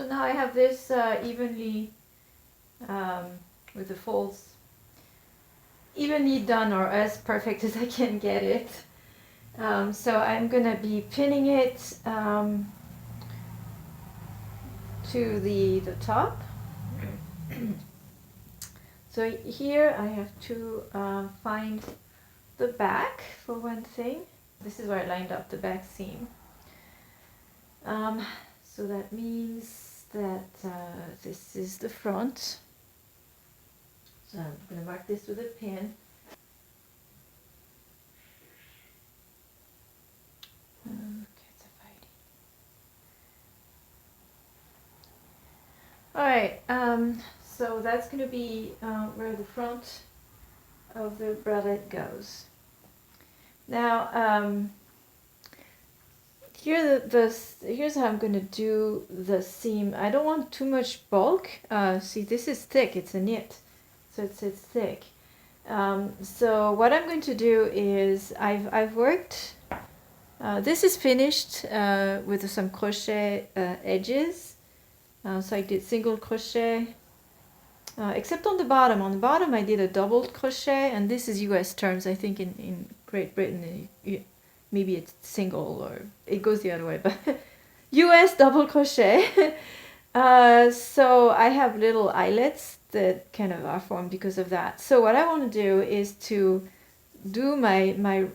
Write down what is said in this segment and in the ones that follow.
So now I have this evenly with the folds evenly done, or as perfect as I can get it. So I'm gonna be pinning it to the top. So here I have to find the back for one thing. This is where I lined up the back seam. So that means that this is the front. So I'm going to mark this with a pin. Alright, so that's going to be where the front of the bralette goes. Now, here's how I'm going to do the seam. I don't want too much bulk. See, this is thick, it's a knit, so it's thick. So what I'm going to do is I've worked, this is finished with some crochet edges. So I did single crochet, except on the bottom. On the bottom I did a double crochet, and this is US terms. I think in Great Britain maybe it's single, or it goes the other way, but US double crochet. So I have little eyelets that kind of are formed because of that. So what I want to do is to do my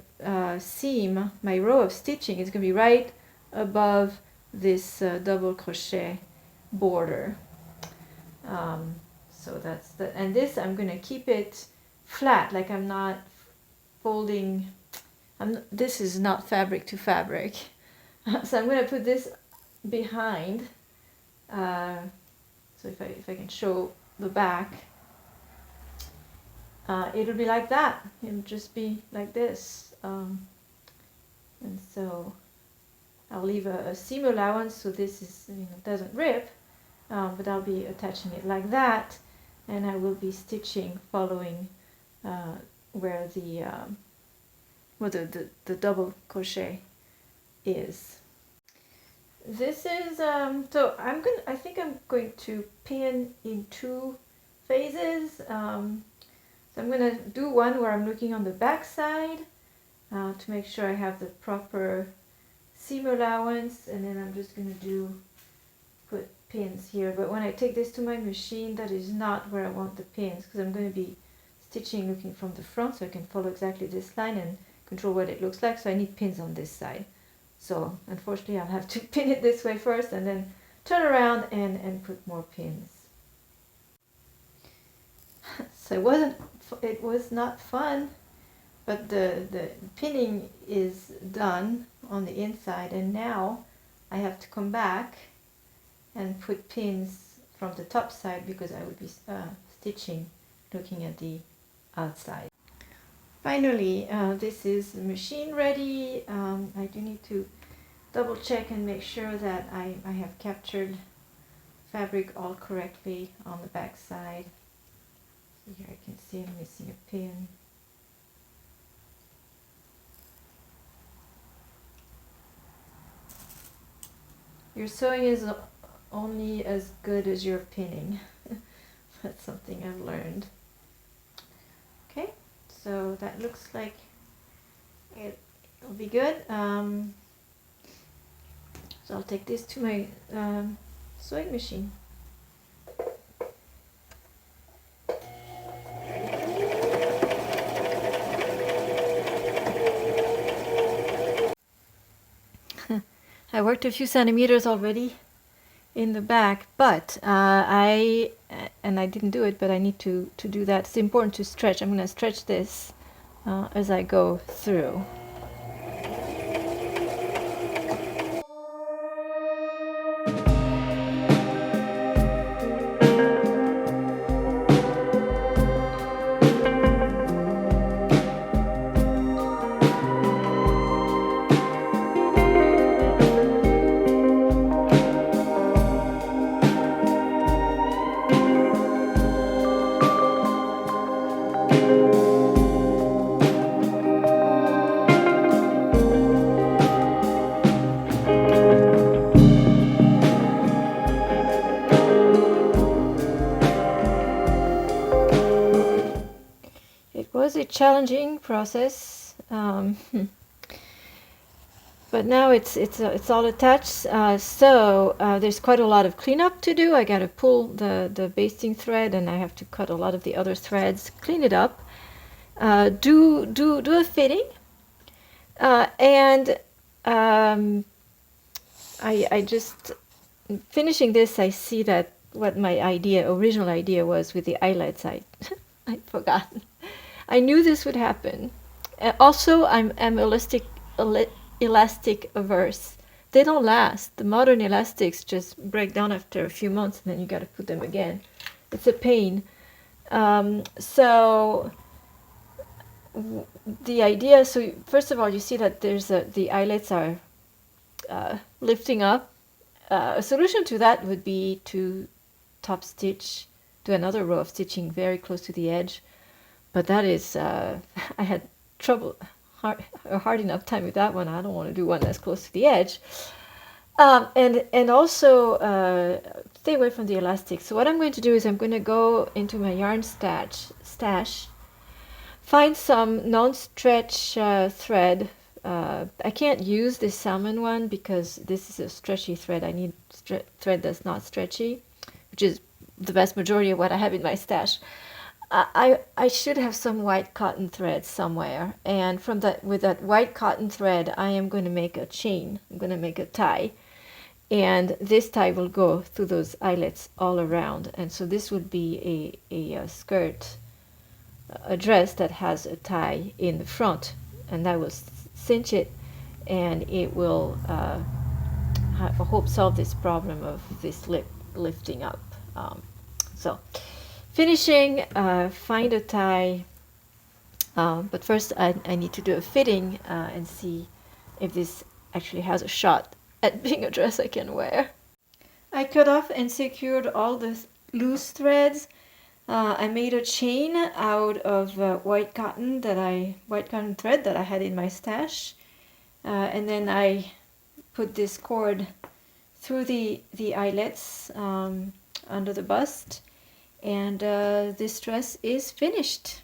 seam, my row of stitching is going to be right above this double crochet border. So that's the, and this I'm going to keep it flat, like I'm not folding. This is not fabric to fabric. So I'm going to put this behind. So if I can show the back, it'll be like that. It'll just be like this. And so I'll leave a seam allowance so this is, doesn't rip, but I'll be attaching it like that, and I will be stitching following where the double crochet is. This is so I think I'm going to pin in 2 phases. So I'm going to do one where I'm looking on the back side to make sure I have the proper seam allowance, and then I'm just going to put pins here. But when I take this to my machine, that is not where I want the pins, because I'm going to be stitching looking from the front, so I can follow exactly this line and control what it looks like. So I need pins on this side. So unfortunately I'll have to pin it this way first and then turn around and put more pins. So it was not fun, but the pinning is done on the inside, and now I have to come back and put pins from the top side because I will be stitching looking at the outside. Finally, this is machine ready. I do need to double check and make sure that I have captured fabric all correctly on the back side. So here I can see I'm missing a pin. Your sewing is only as good as your pinning. That's something I've learned. Okay. So that looks like it'll be good. So I'll take this to my sewing machine. I worked a few centimeters already in the back, but I didn't do it, but I need to do that. It's important to stretch. I'm going to stretch this as I go through. was a challenging process, but now it's all attached. So there's quite a lot of cleanup to do. I got to pull the basting thread, and I have to cut a lot of the other threads, clean it up, do a fitting, and I just finishing this. I see that what my original idea was with the eyelets. I forgot. I knew this would happen. Also, I'm elastic averse. They don't last. The modern elastics just break down after a few months, and then you got to put them again. It's a pain. So the idea. So first of all, you see that there's the eyelets are lifting up. A solution to that would be to top stitch, do another row of stitching very close to the edge, but that is I had a hard enough time with that one. I don't want to do one that's close to the edge, and also stay away from the elastic. So what I'm going to do is I'm going to go into my yarn stash, find some non-stretch thread. I can't use this salmon one because this is a stretchy thread. I need thread that's not stretchy, which is the vast majority of what I have in my stash. I should have some white cotton thread somewhere, and with that white cotton thread, I am going to make a chain. I'm going to make a tie, and this tie will go through those eyelets all around, and so this would be a skirt, a dress that has a tie in the front, and that will cinch it, and it will I hope solve this problem of this lip lifting up. So finishing, find a tie, but first I need to do a fitting and see if this actually has a shot at being a dress I can wear. I cut off and secured all the loose threads. I made a chain out of white cotton thread that I had in my stash, and then I put this cord through the eyelets under the bust, and this dress is finished.